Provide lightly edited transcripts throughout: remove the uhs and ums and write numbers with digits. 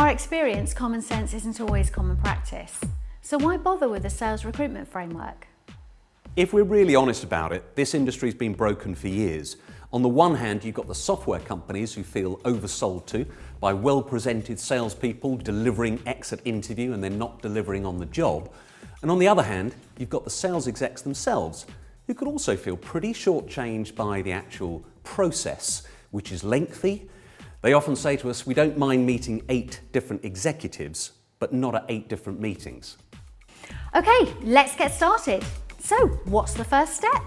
our experience, common sense isn't always common practice. So why bother with a sales recruitment framework? If we're really honest about it, this industry's been broken for years. On the one hand, you've got the software companies who feel oversold to by well-presented salespeople delivering exit interview and then not delivering on the job. And on the other hand, you've got the sales execs themselves who could also feel pretty shortchanged by the actual process, which is lengthy. They often say to us, we don't mind meeting 8 different executives, but not at 8 different meetings. Okay, let's get started. So, what's the first step?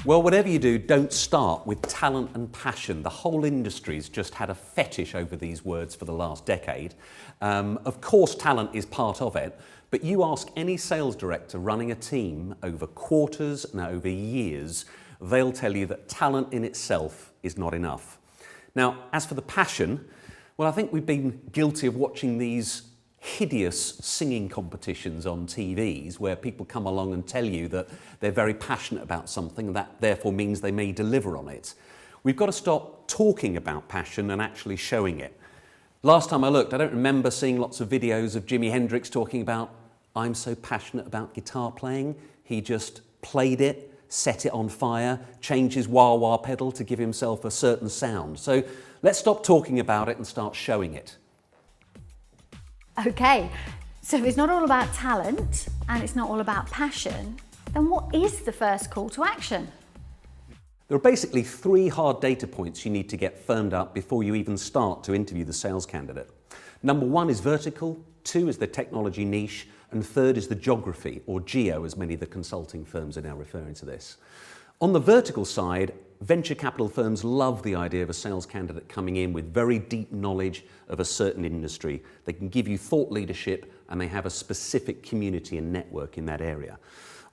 Well, whatever you do, don't start with talent and passion. The whole industry's just had a fetish over these words for the last decade. Of course, talent is part of it, but you ask any sales director running a team over quarters and over years, they'll tell you that talent in itself is not enough. Now, as for the passion, well, I think we've been guilty of watching these hideous singing competitions on TVs where people come along and tell you that they're very passionate about something and that therefore means they may deliver on it. We've got to stop talking about passion and actually showing it. Last time I looked, I don't remember seeing lots of videos of Jimi Hendrix talking about, I'm so passionate about guitar playing, he just played it, set it on fire, changed his wah-wah pedal to give himself a certain sound. So let's stop talking about it and start showing it. Okay, so if it's not all about talent and it's not all about passion, then what is the first call to action? There are basically 3 hard data points you need to get firmed up before you even start to interview the sales candidate. Number 1 is vertical, 2 is the technology niche, and 3rd is the geography, or geo, as many of the consulting firms are now referring to this. On the vertical side, venture capital firms love the idea of a sales candidate coming in with very deep knowledge of a certain industry. They can give you thought leadership and they have a specific community and network in that area.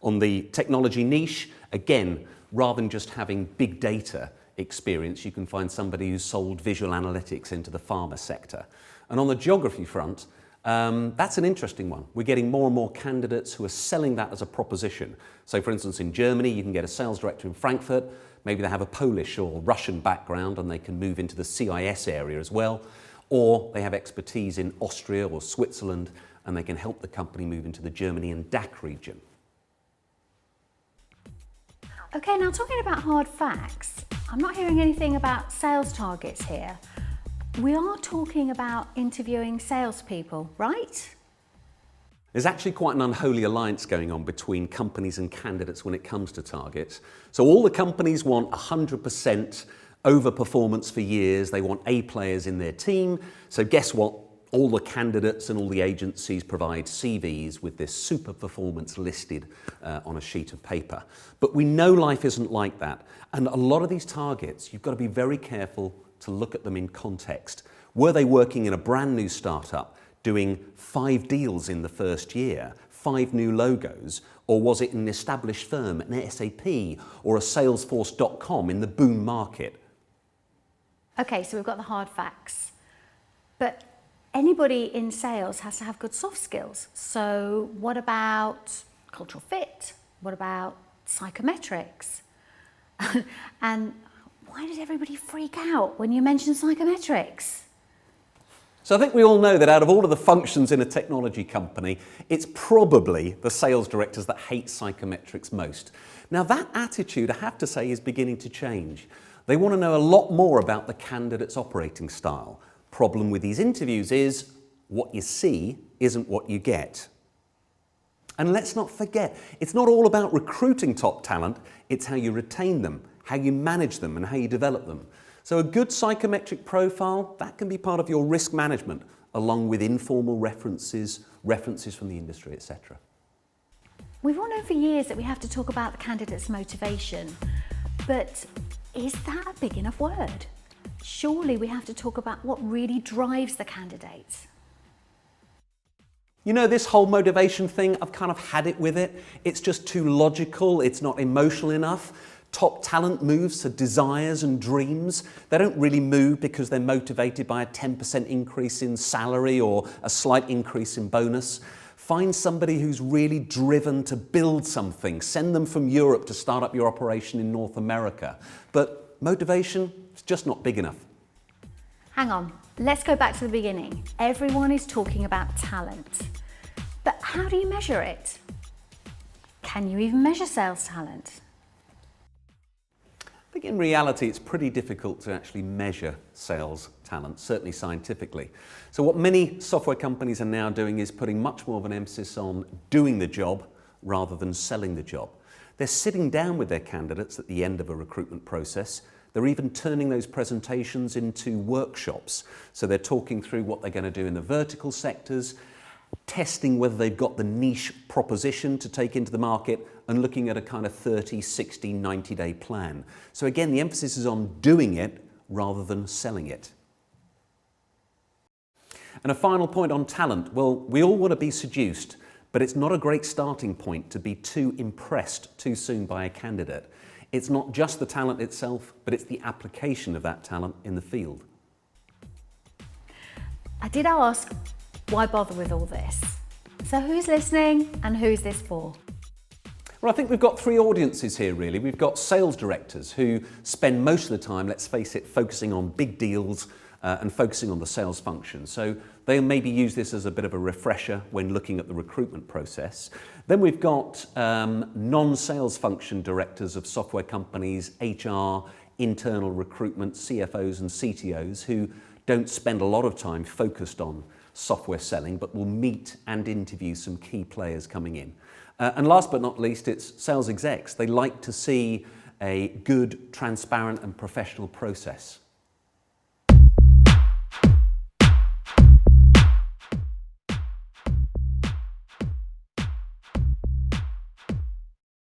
On the technology niche, again, rather than just having big data experience, you can find somebody who's sold visual analytics into the pharma sector. And on the geography front, that's an interesting one. We're getting more and more candidates who are selling that as a proposition. So for instance, in Germany, you can get a sales director in Frankfurt. Maybe they have a Polish or Russian background and they can move into the CIS area as well. Or they have expertise in Austria or Switzerland and they can help the company move into the Germany and DACH region. Okay, now talking about hard facts, I'm not hearing anything about sales targets here. We are talking about interviewing salespeople, right? There's actually quite an unholy alliance going on between companies and candidates when it comes to targets. So all the companies want 100% overperformance for years. They want A players in their team. So guess what? All the candidates and all the agencies provide CVs with this super performance listed on a sheet of paper. But we know life isn't like that. And a lot of these targets, you've got to be very careful to look at them in context. Were they working in a brand new startup, doing 5 deals in the first year, 5 new logos, or was it an established firm, an SAP, or a Salesforce.com in the boom market? Okay, so we've got the hard facts. But anybody in sales has to have good soft skills. So what about cultural fit? What about psychometrics? And why did everybody freak out when you mentioned psychometrics? So I think we all know that out of all of the functions in a technology company, it's probably the sales directors that hate psychometrics most. Now that attitude, I have to say, is beginning to change. They want to know a lot more about the candidate's operating style. Problem with these interviews is what you see isn't what you get. And let's not forget, it's not all about recruiting top talent, it's how you retain them, how you manage them and how you develop them. So a good psychometric profile, that can be part of your risk management, along with informal references from the industry, etc. We've all known for years that we have to talk about the candidate's motivation, but is that a big enough word? Surely we have to talk about what really drives the candidates. You know, this whole motivation thing, I've kind of had it with it. It's just too logical, it's not emotional enough. Top talent moves to desires and dreams. They don't really move because they're motivated by a 10% increase in salary or a slight increase in bonus. Find somebody who's really driven to build something. Send them from Europe to start up your operation in North America. But motivation is just not big enough. Hang on, let's go back to the beginning. Everyone is talking about talent, but how do you measure it? Can you even measure sales talent? I think in reality it's pretty difficult to actually measure sales talent, certainly scientifically. So what many software companies are now doing is putting much more of an emphasis on doing the job rather than selling the job. They're sitting down with their candidates at the end of a recruitment process. They're even turning those presentations into workshops. So they're talking through what they're going to do in the vertical sectors, testing whether they've got the niche proposition to take into the market, and looking at a kind of 30, 60, 90-day plan. So again, the emphasis is on doing it rather than selling it. And a final point on talent. Well, we all want to be seduced, but it's not a great starting point to be too impressed too soon by a candidate. It's not just the talent itself, but it's the application of that talent in the field. I did ask, why bother with all this? So who's listening and who's this for? Well, I think we've got three audiences here really. We've got sales directors who spend most of the time, let's face it, focusing on big deals and focusing on the sales function. So they'll maybe use this as a bit of a refresher when looking at the recruitment process. Then we've got non-sales function directors of software companies, HR, internal recruitment, CFOs and CTOs who don't spend a lot of time focused on software selling, but will meet and interview some key players coming in. And last but not least, it's sales execs. They like to see a good, transparent and professional process.